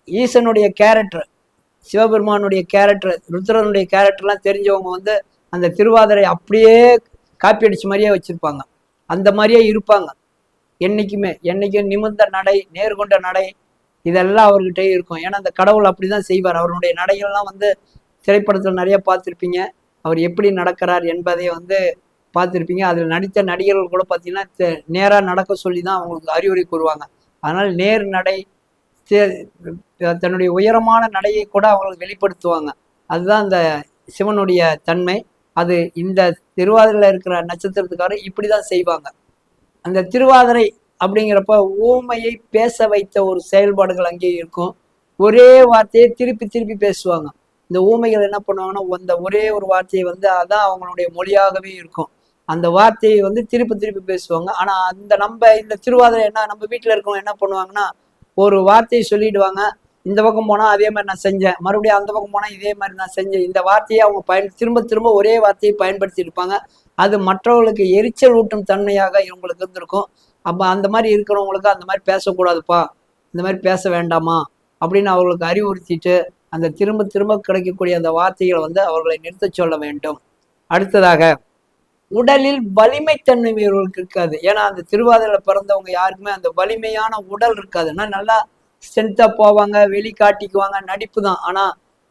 ஈசனுடைய கேரக்டர், சிவபெருமானுடைய கேரக்டர், ருத்ரனுடைய கேரக்டர்லாம் தெரிஞ்சவங்க அந்த திருவாதிரை அப்படியே காப்பி அடிச்ச மாதிரியே வச்சிருப்பாங்க. அந்த மாதிரியே இருப்பாங்க. என்னைக்கும் நிமிர்ந்த நடை, நேர்கொண்ட நடை, இதெல்லாம் அவர்கிட்டே இருக்கும். ஏன்னா அந்த கடவுள் அப்படிதான் செய்வார். அவருடைய நடைகள்லாம் திரைப்படத்தில் நிறைய பார்த்துருப்பீங்க. அவர் எப்படி நடக்கிறார் என்பதை பார்த்துருப்பீங்க. அதில் நடித்த நடிகர்கள் கூட பார்த்தீங்கன்னா நேராக நடக்க சொல்லி தான் அவங்களுக்கு அறிவுரை கூறுவாங்க. அதனால் நேர் நடை, தன்னுடைய உயரமான நடையை கூட அவங்களுக்கு வெளிப்படுத்துவாங்க. அதுதான் அந்த சிவனுடைய தன்மை. அது இந்த திருவாதிரையில் இருக்கிற நட்சத்திரத்துக்காரர் இப்படி தான் செய்வாங்க. அந்த திருவாதிரை அப்படிங்கிறப்ப ஊமையை பேச வைத்த ஒரு செயல்பாடுகள் அங்கே இருக்கும். ஒரே வார்த்தையை திருப்பி திருப்பி பேசுவாங்க. இந்த ஊமைகள் என்ன பண்ணுவாங்கன்னா, அந்த ஒரே ஒரு வார்த்தையை வந்து அதான் அவங்களுடைய மொழியாகவே இருக்கும். அந்த வார்த்தையை வந்து திருப்பி திருப்பி பேசுவாங்க. ஆனா இந்த திருவாதிரை நம்ம வீட்டுல இருக்கவங்க என்ன பண்ணுவாங்கன்னா, ஒரு வார்த்தையை சொல்லிடுவாங்க. இந்த பக்கம் போனா அதே மாதிரி நான் செஞ்சேன், மறுபடியும் அந்த பக்கம் போனா இதே மாதிரி நான் செஞ்சேன். இந்த வார்த்தையை அவங்க திரும்ப திரும்ப ஒரே வார்த்தையை பயன்படுத்தி இருப்பாங்க. அது மற்றவர்களுக்கு எரிச்சல் ஊட்டும் தன்மையாக இவங்களுக்கு இருந்திருக்கும். அப்ப அந்த மாதிரி இருக்கிறவங்களுக்கு அந்த மாதிரி பேசக்கூடாதுப்பா, இந்த மாதிரி பேச வேண்டாமா அப்படின்னு அவர்களுக்கு அறிவுறுத்திட்டு அந்த திரும்ப திரும்ப கிடைக்கக்கூடிய அந்த வார்த்தைகளை வந்து அவர்களை நிறுத்த சொல்ல வேண்டும். அடுத்ததாக, உடலில் வலிமைத்தன்மை இவர்களுக்கு இருக்காது. ஏன்னா அந்த திருவாதிரையில பிறந்தவங்க யாருக்குமே அந்த வலிமையான உடல் இருக்காதுன்னா, நல்லா ஸ்ட்ரென்த்தா போவாங்க, வெளிக்காட்டிக்குவாங்க, நடிப்பு தான். ஆனா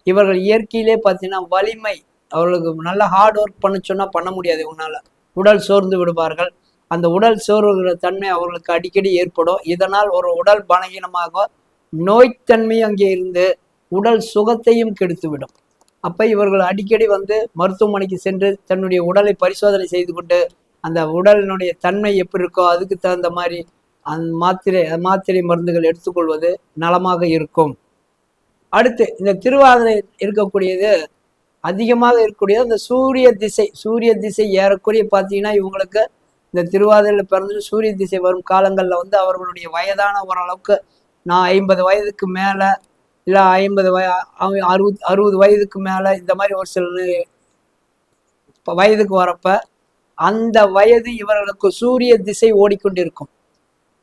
இவர்கள் இயற்கையிலே பார்த்தீங்கன்னா வலிமை, அவர்களுக்கு நல்லா ஹார்ட் ஒர்க் பண்ண சொன்னா பண்ண முடியாது இவங்களால. உடல் சோர்ந்து விடுவார்கள். அந்த உடல் சோர்வுகிற தன்மை அவர்களுக்கு அடிக்கடி ஏற்படும். இதனால் ஒரு உடல் பலகீனமாக நோய்த்தன்மை அங்கே இருந்து உடல் சுகத்தையும் கெடுத்துவிடும். அப்ப இவர்கள் அடிக்கடி வந்து மருத்துவமனைக்கு சென்று தன்னுடைய உடலை பரிசோதனை செய்து கொண்டு அந்த உடலினுடைய தன்மை எப்படி இருக்கோ அதுக்கு தகுந்த மாதிரி அந்த மாத்திரை மருந்துகள் எடுத்துக்கொள்வது நலமாக இருக்கும். அடுத்து இந்த திருவாதிரை இருக்கக்கூடியது அதிகமாக இருக்கக்கூடியது அந்த சூரிய திசை ஏறக்குறைய பார்த்தீங்கன்னா இவங்களுக்கு இந்த திருவாதிரையில் பிறந்து சூரிய திசை வரும் காலங்களில் வந்து அவர்களுடைய வயதான ஓரளவுக்கு நான் 50 வயதுக்கு மேலே இல்லை 60 வயதுக்கு மேலே இந்த மாதிரி ஒரு சில வயதுக்கு வரப்ப அந்த வயது இவர்களுக்கு சூரிய திசை ஓடிக்கொண்டிருக்கும்.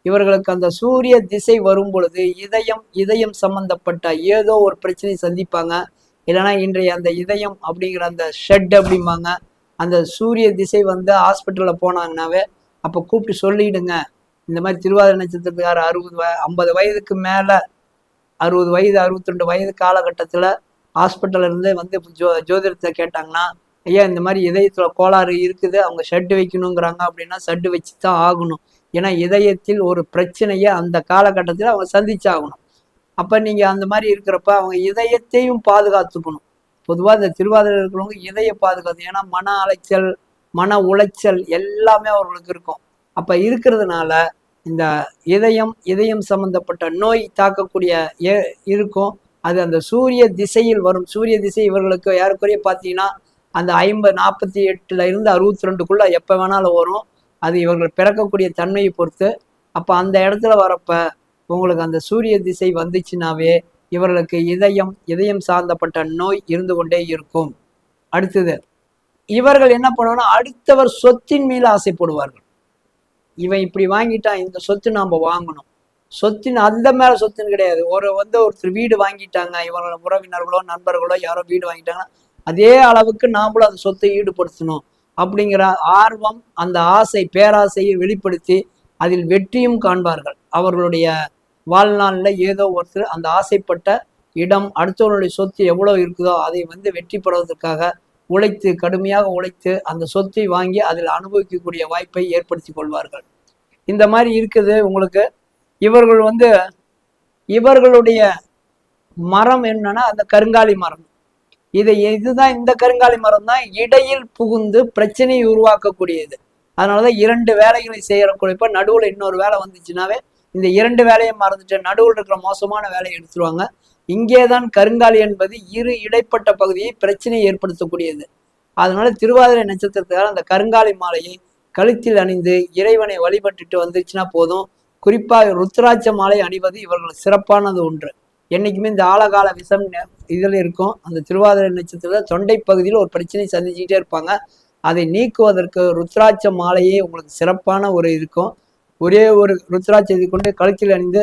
இவர்களுக்கு அந்த சூரிய திசை வரும் பொழுது இதயம் சம்பந்தப்பட்ட ஏதோ ஒரு பிரச்சனை சந்திப்பாங்க. இல்லைன்னா இன்றைய அந்த இதயம் அப்படிங்கிற அந்த ஷெட் அப்படிம்பாங்க. அந்த சூரிய திசை வந்து ஹாஸ்பிட்டலில் போனாங்கன்னாவே அப்போ கூப்பிட்டு சொல்லிடுங்க, இந்த மாதிரி திருவாதிரை நட்சத்திரத்துக்கார 50 வயதுக்கு மேலே 60 வயது 62 வயது காலகட்டத்தில் ஹாஸ்பிட்டல்ல இருந்து வந்து ஜோதிடத்தை கேட்டாங்கன்னா, ஐயா இந்த மாதிரி இதயத்துல கோளாறு இருக்குது, அவங்க ஷெட்டு வைக்கணுங்கிறாங்க அப்படின்னா ஷெட்டு வச்சு தான் ஆகணும். ஏன்னா இதயத்தில் ஒரு பிரச்சனையை அந்த காலகட்டத்தில் அவங்க சந்திச்சாகணும். அப்ப நீங்க அந்த மாதிரி இருக்கிறப்ப அவங்க இதயத்தையும் பாதுகாத்துக்கணும். பொதுவா இந்த திருவாதிரை இருக்கிறவங்க இதய பாதுகாத்து, ஏன்னா மன அலைச்சல், மன உளைச்சல் எல்லாமே அவர்களுக்கு இருக்கும். அப்ப இருக்கிறதுனால இந்த இதயம் சம்பந்தப்பட்ட நோய் தாக்கக்கூடிய இருக்கும். அது அந்த சூரிய திசையில் வரும். சூரிய திசை இவர்களுக்கு யாருக்குரிய பார்த்தீங்கன்னா அந்த 48ல இருந்து 62க்குள்ள எப்போ வேணாலும் வரும். அது இவர்கள் பிறக்கக்கூடிய தன்மையை பொறுத்து. அப்போ அந்த இடத்துல வரப்ப உங்களுக்கு அந்த சூரிய திசை வந்துச்சுனாவே இவர்களுக்கு இதயம் சார்ந்தப்பட்ட நோய் இருந்து கொண்டே இருக்கும். அடுத்தது, இவர்கள் என்ன பண்ணுவாங்கன்னா அடுத்தவர் சொத்தின் மீது ஆசைப்படுவார்கள். இவன் இப்படி வாங்கிட்டான், இந்த சொத்து நாம வாங்கணும். அந்த மேல சொத்துன்னு கிடையாது. ஒருத்தர் வீடு வாங்கிட்டாங்க, இவங்களோட உறவினர்களோ நண்பர்களோ யாரோ வீடு வாங்கிட்டாங்கன்னா அதே அளவுக்கு நாமளும் அந்த சொத்தை ஈடுபடுத்தணும் அப்படிங்கிற ஆர்வம், அந்த ஆசை, பேராசையை வெளிப்படுத்தி அதில் வெற்றியும் காண்பார்கள். அவர்களுடைய வாழ்நாளில் ஏதோ ஒருத்தர் அந்த ஆசைப்பட்ட இடம், அடுத்தவர்களுடைய சொத்து எவ்வளவு இருக்குதோ அதை வந்து வெற்றி பெறுவதற்காக கடுமையாக உழைத்து அந்த சொத்தை வாங்கி அதில் அனுபவிக்கக்கூடிய வாய்ப்பை ஏற்படுத்தி கொள்வார்கள். இந்த மாதிரி இருக்குது உங்களுக்கு. இவர்கள் வந்து இவர்களுடைய மரம் என்னன்னா அந்த கருங்காலி மரம். இதுதான் இந்த கருங்காலி மரம் தான் இடையில் புகுந்து பிரச்சனையை உருவாக்கக்கூடியது. அதனாலதான் 2 வேலைகளை செய்யறப்ப நடுவுல இன்னொரு வேலை வந்துச்சுனாவே இந்த 2 வேலையை மறந்துட்டு நடுவில் இருக்கிற மோசமான வேலையை எடுத்துருவாங்க. இங்கேதான் கருங்காலி என்பது இடைப்பட்ட பகுதியை பிரச்சனையை ஏற்படுத்தக்கூடியது. அதனால திருவாதிரை நட்சத்திரத்தால் அந்த கருங்காலி மாலையை கழுத்தில் அணிந்து இறைவனை வழிபட்டுட்டு வந்துச்சுன்னா போதும். குறிப்பாக ருத்ராட்ச மாலை அணிவது இவர்கள் சிறப்பானது ஒன்று. என்னைக்குமே இந்த ஆழகால விஷம் இதில் இருக்கும். அந்த திருவாதிரை நட்சத்திரத்தில் தொண்டை பகுதியில் ஒரு பிரச்சனை சந்திச்சுக்கிட்டே இருப்பாங்க. அதை நீக்குவதற்கு ருத்ராட்ச மாலையே உங்களுக்கு சிறப்பான ஒரு இருக்கும். ஒரே ஒரு ருத்ராட்சத்தை கொண்டு கழுத்தில் அணிந்து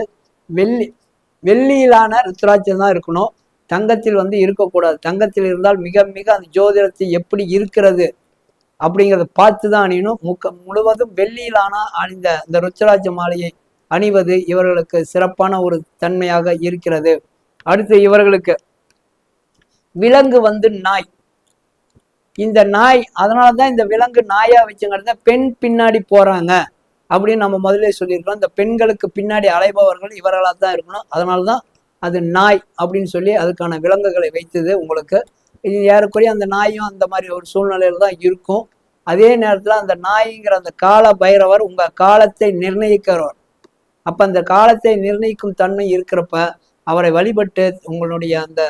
வெள்ளியிலான ருத்ராட்சம் தான் இருக்கணும். தங்கத்தில் வந்து இருக்கக்கூடாது. தங்கத்தில் இருந்தால் மிக மிக அந்த ஜோதிடத்தை எப்படி இருக்கிறது அப்படிங்கிறத பார்த்து தான் அணியணும். முழுவதும் வெள்ளியிலான அணிந்த இந்த ருத்ராட்ச மாலையை அணிவது இவர்களுக்கு சிறப்பான ஒரு தன்மையாக இருக்கிறது. அடுத்து இவர்களுக்கு விலங்கு வந்து நாய். இந்த நாய், அதனாலதான் இந்த விலங்கு நாயா வச்சுங்கிறத பெண் பின்னாடி போறாங்க அப்படின்னு நம்ம முதல்ல சொல்லியிருக்கோம். இந்த பெண்களுக்கு பின்னாடி அலைபவர்கள் இவர்களாக தான் இருக்கணும். அதனாலதான் அது நாய் அப்படின்னு சொல்லி அதுக்கான விலங்குகளை வைத்தது உங்களுக்கு. இது ஏறக்குறைய அந்த நாயும் அந்த மாதிரி ஒரு சூழ்நிலையில தான் இருக்கும். அதே நேரத்துல அந்த நாய்ங்கிற அந்த கால பைரவர் உங்க காலத்தை நிர்ணயிக்கிறவர். அப்ப அந்த காலத்தை நிர்ணயிக்கும் தன்மை இருக்கிறப்ப அவரை வழிபட்டு உங்களுடைய அந்த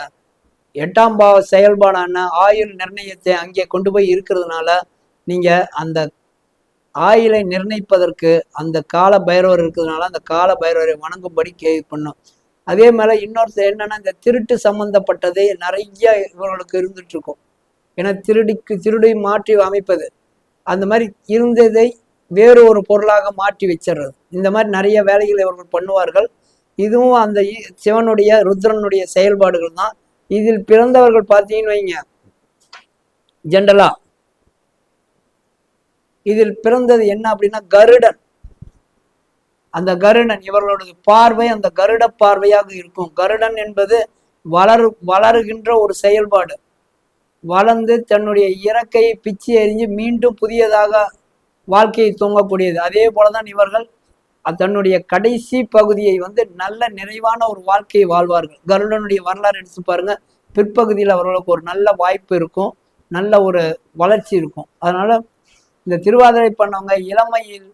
8ஆம் பாவ செயல்பாடான ஆயுள் நிர்ணயத்தை அங்கே கொண்டு போய் இருக்கிறதுனால நீங்க அந்த ஆயுளை நிர்ணயிப்பதற்கு அந்த கால பைரவர் இருக்கிறதுனால அந்த கால பைரவரை வணங்கும்படி பண்ணும். அதே மேல இன்னொருத்தர் என்னன்னா, இந்த திருட்டு சம்பந்தப்பட்டதே நிறைய இவர்களுக்கு இருந்துட்டு இருக்கும். ஏன்னா திருடி மாற்றி அமைப்பது, அந்த மாதிரி இருந்ததை வேறு ஒரு பொருளாக மாற்றி வச்சிடுறது, இந்த மாதிரி நிறைய வேலைகளை இவர்கள் பண்ணுவார்கள். இதுவும் அந்த சிவனுடைய ருத்ரனுடைய செயல்பாடுகள் தான். இதில் பிறந்தவர்கள் பார்த்தீங்கன்னு வைங்க, ஜென்ரலா இதில் பிறந்தது என்ன அப்படின்னா கருடன். அந்த கருடன் இவர்களோட பார்வை அந்த கருட பார்வையாக இருக்கும். கருடன் என்பது வளருகின்ற ஒரு செயல்பாடு. வளர்ந்து தன்னுடைய இறக்கையை பிச்சு எறிஞ்சு மீண்டும் புதியதாக வாழ்க்கையை தூங்கக்கூடியது. அதே போலதான் இவர்கள் தன்னுடைய கடைசி பகுதியை நல்ல நிறைவான ஒரு வாழ்க்கையை வாழ்வார்கள். கருடனுடைய வரலாறு எடுத்து பாருங்க. பிற்பகுதியில் அவர்களுக்கு ஒரு நல்ல வாய்ப்பு இருக்கும், நல்ல ஒரு வளர்ச்சி இருக்கும். அதனால இந்த திருவாதிரை பண்ணவங்க இளமையில்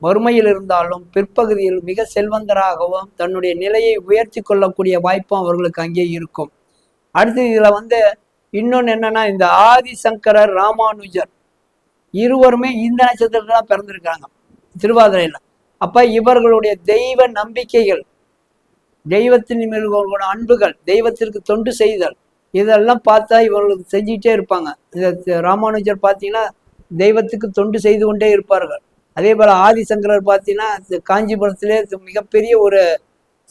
வறுமையில் இருந்தாலும் பிற்பகுதியில் மிக செல்வந்தராகவும் தன்னுடைய நிலையை உயர்த்தி கொள்ளக்கூடிய வாய்ப்பும் அவர்களுக்கு அங்கே இருக்கும். அடுத்து இதுல இன்னொன்னு என்னன்னா, இந்த ஆதிசங்கரர் ராமானுஜர் இருவருமே இந்த நட்சத்திரத்துல தான் பிறந்திருக்காங்க, திருவாதிரையில. அப்ப இவர்களுடைய தெய்வ நம்பிக்கைகள், தெய்வத்தின் மீது அன்புகள், தெய்வத்திற்கு தொண்டு செய்தல், இதெல்லாம் பார்த்தா இவர்களுக்கு செஞ்சுட்டே இருப்பாங்க. இந்த ராமானுஜர் பார்த்தீங்கன்னா தெய்வத்துக்கு தொண்டு செய்து கொண்டே இருப்பார்கள். அதே போல ஆதிசங்கரர் பார்த்தீங்கன்னா காஞ்சிபுரத்திலே மிகப்பெரிய ஒரு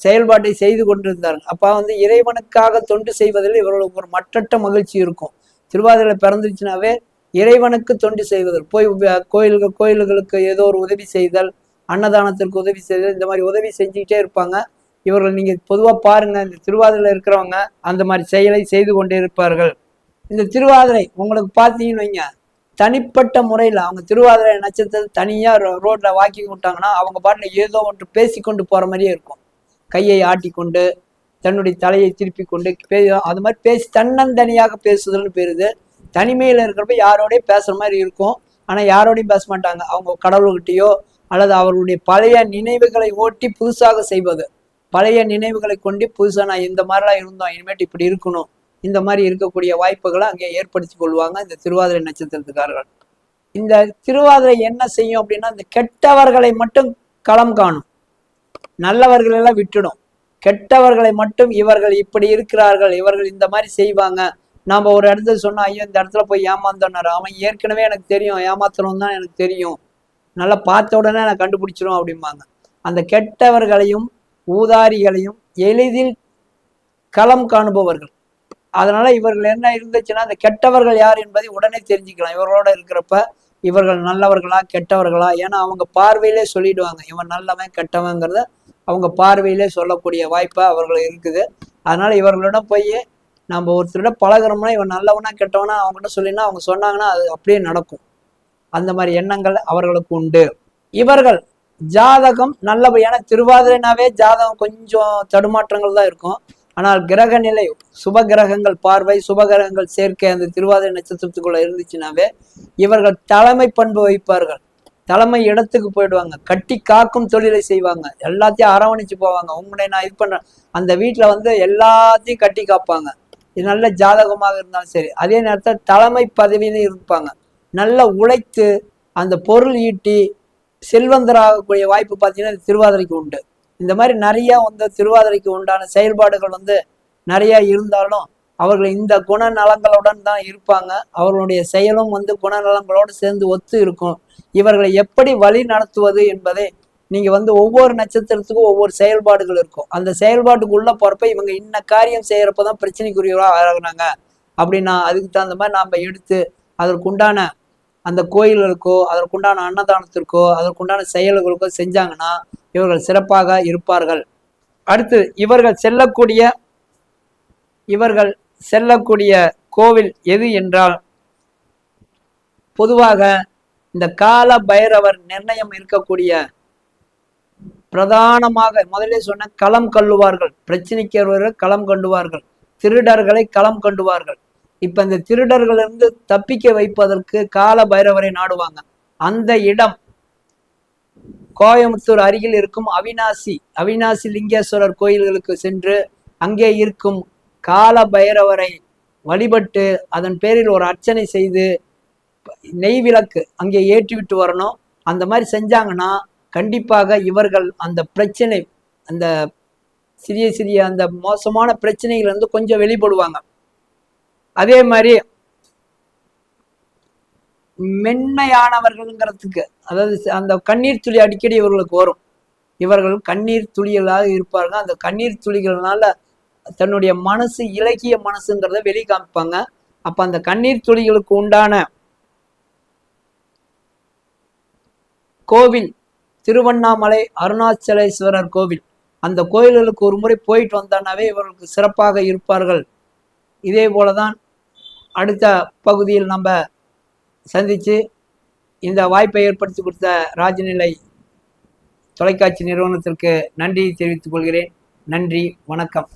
செயல்பாட்டை செய்து கொண்டிருந்தார்கள். அப்ப இறைவனுக்காக தொண்டு செய்வதில் இவர்களுக்கு ஒரு மற்றற்ற மகிழ்ச்சி இருக்கும். திருவாதிரை பிறந்துச்சுனாவே இறைவனுக்கு தொண்டு செய்வதில் போய் கோயில்களுக்கு ஏதோ ஒரு உதவி செய்தல், அன்னதானத்திற்கு உதவி செய்தல், இந்த மாதிரி உதவி செஞ்சுக்கிட்டே இருப்பாங்க இவர்கள். நீங்க பொதுவா பாருங்க, இந்த திருவாதிரையில இருக்கிறவங்க அந்த மாதிரி செயலை செய்து கொண்டே இருப்பார்கள். இந்த திருவாதிரை உங்களுக்கு பார்த்தீங்கன்னு வைங்க, தனிப்பட்ட முறையில் அவங்க திருவாதிரை நட்சத்திரத்தை தனியா ரோட்ல வாக்கி விட்டாங்கன்னா அவங்க பாட்டுல ஏதோ ஒன்று பேசிக்கொண்டு போற மாதிரியே இருக்கும். கையை ஆட்டி கொண்டு தன்னுடைய தலையை திருப்பி கொண்டு அது மாதிரி பேசி தன்னந்தனியாக பேசுதல்னு பேருது. தனிமையில இருக்கிறப்ப யாரோடையும் பேசுற மாதிரி இருக்கும், ஆனா யாரோடையும் பேச மாட்டாங்க. அவங்க கடவுள்கிட்டயோ அல்லது அவர்களுடைய பழைய நினைவுகளை ஓட்டி புதுசாக செய்வது, பழைய நினைவுகளை கொண்டு புதுசா நான் இந்த மாதிரிலாம் இருந்தோம், இனிமேட்டு இப்படி இருக்கணும், இந்த மாதிரி இருக்கக்கூடிய வாய்ப்புகளை அங்கே ஏற்படுத்தி கொள்வாங்க இந்த திருவாதிரை நட்சத்திரத்துக்காரர்கள். இந்த திருவாதிரை என்ன செய்யும் அப்படின்னா, இந்த கெட்டவர்களை மட்டும் களம் காணும், நல்லவர்கள் எல்லாம் விட்டுடும். கெட்டவர்களை மட்டும் இவர்கள் இப்படி இருக்கிறார்கள், இவர்கள் இந்த மாதிரி செய்வாங்க. நாம ஒரு இடத்துல சொன்னோம், ஐயோ இந்த இடத்துல போய் ஏமாந்தோன்னாரு, அவன் ஏற்கனவே எனக்கு தெரியும் ஏமாத்தணும் தான் எனக்கு தெரியும், நல்லா பார்த்த உடனே நான் கண்டுபிடிச்சிரும் அப்படிம்பாங்க. அந்த கெட்டவர்களையும் ஊதாரிகளையும் எளிதில் களம் காணுபவர்கள். அதனால இவர்கள் என்ன இருந்துச்சுன்னா, அந்த கெட்டவர்கள் யார் என்பதை உடனே தெரிஞ்சுக்கலாம் இவர்களோட இருக்கிறப்ப. இவர்கள் நல்லவர்களா கெட்டவர்களா, ஏன்னா அவங்க பார்வையிலே சொல்லிடுவாங்க இவன் நல்லவன் கெட்டவங்கிறத அவங்க பார்வையிலே சொல்லக்கூடிய வாய்ப்பா அவர்கள் இருக்குது. அதனால இவர்களிடம் போய் நம்ம ஒருத்தரிடம் பழகிறோம்னா இவன் நல்லவனா கெட்டவனா அவங்ககிட்ட சொல்லினா அவங்க சொன்னாங்கன்னா அது அப்படியே நடக்கும். அந்த மாதிரி எண்ணங்கள் அவர்களுக்கு உண்டு. இவர்கள் ஜாதகம் நல்லபடியான திருவாதிரைனாவே ஜாதகம் கொஞ்சம் தடுமாற்றங்கள் தான் இருக்கும். ஆனால் கிரக நிலை, சுப கிரகங்கள் பார்வை, சுப கிரகங்கள் சேர்க்கை அந்த திருவாதிரை நட்சத்திரத்துக்குள்ள இருந்துச்சுனாவே இவர்கள் தலைமை பண்பு வைப்பார்கள், தலைமை இடத்துக்கு போயிடுவாங்க, கட்டி காக்கும் தொழிலை செய்வாங்க, எல்லாத்தையும் அரவணைச்சு போவாங்க. உங்களை நான் இது பண்றேன், அந்த வீட்டுல எல்லாத்தையும் கட்டி காப்பாங்க. இது நல்ல ஜாதகமாக இருந்தாலும் சரி. அதே நேரத்தில் தலைமை பதவியில இருப்பாங்க. நல்லா உழைத்து அந்த பொருள் ஈட்டி செல்வந்தராகக்கூடிய வாய்ப்பு பார்த்தீங்கன்னா திருவாதிரைக்கு உண்டு. இந்த மாதிரி நிறைய திருவாதிரைக்கு உண்டான செயல்பாடுகள் நிறைய இருந்தாலும் அவர்கள் இந்த குணநலங்களுடன் தான் இருப்பாங்க. அவர்களுடைய செயலும் குணநலங்களோடு சேர்ந்து ஒத்து இருக்கும். இவர்களை எப்படி வழி நடத்துவது என்பதை நீங்க ஒவ்வொரு நட்சத்திரத்துக்கும் ஒவ்வொரு செயல்பாடுகள் இருக்கும். அந்த செயல்பாட்டுக்கு உள்ள போறப்ப இவங்க இன்ன காரியம் செய்யறப்பதான் பிரச்சனைக்குரியவரா ஆகிறாங்க அப்படின்னா அதுக்கு தகுந்த மாதிரி நாம எடுத்து அதற்குண்டான அந்த கோயில்களுக்கோ அதற்குண்டான அன்னதானத்திற்கோ அதற்குண்டான செயல்களுக்கோ செஞ்சாங்கன்னா இவர்கள் சிறப்பாக இருப்பார்கள். அடுத்து இவர்கள் செல்லக்கூடிய கோவில் எது என்றால் பொதுவாக இந்த கால பைரவர் நிர்ணயம் இருக்கக்கூடிய பிரதானமாக முதலே சொன்ன களம் கல்லுவார்கள், பிரச்சனைக்கு வருவர்கள் களம் கண்டுவார்கள், திருடர்களை களம் கண்டுவார்கள். இப்ப இந்த திருடர்களிலிருந்து தப்பிக்க வைப்பதற்கு கால பைரவரை நாடுவாங்க. அந்த இடம் கோயம்புத்தூர் அருகில் இருக்கும் அவினாசி லிங்கேஸ்வரர் கோயில்களுக்கு சென்று அங்கே இருக்கும் கால பைரவரை வழிபட்டு அதன் பேரில் ஒரு அர்ச்சனை செய்து நெய் விளக்கு அங்கே ஏற்றிவிட்டு வரணும். அந்த மாதிரி செஞ்சாங்கன்னா கண்டிப்பாக இவர்கள் அந்த பிரச்சனை, அந்த சிறிய அந்த மோசமான பிரச்சனைகள் கொஞ்சம் வெளிப்படுவாங்க. அதே மாதிரி மென்மையானவர்கள்ங்கிறதுக்கு, அதாவது அந்த கண்ணீர் துளி அடிக்கடி இவர்களுக்கு வரும். இவர்கள் கண்ணீர் துளிகளாக இருப்பார்கள். அந்த கண்ணீர் துளிகள்னால தன்னுடைய மனசு இலக்கிய மனசுங்கிறத வெளிக்காமிப்பாங்க. அப்ப அந்த கண்ணீர் துளிகளுக்கு உண்டான கோவில் திருவண்ணாமலை அருணாச்சலேஸ்வரர் கோவில், அந்த கோயில்களுக்கு ஒரு முறை போயிட்டு வந்தானாவே இவர்களுக்கு சிறப்பாக இருப்பார்கள். இதே போலதான் அடுத்த பகுதியில் நம்ம சந்தித்து இந்த வாய்ப்பை ஏற்படுத்தி கொடுத்த ராஜநிலை தொலைக்காட்சி நிறுவனத்திற்கு நன்றி தெரிவித்துக் கொள்கிறேன். நன்றி, வணக்கம்.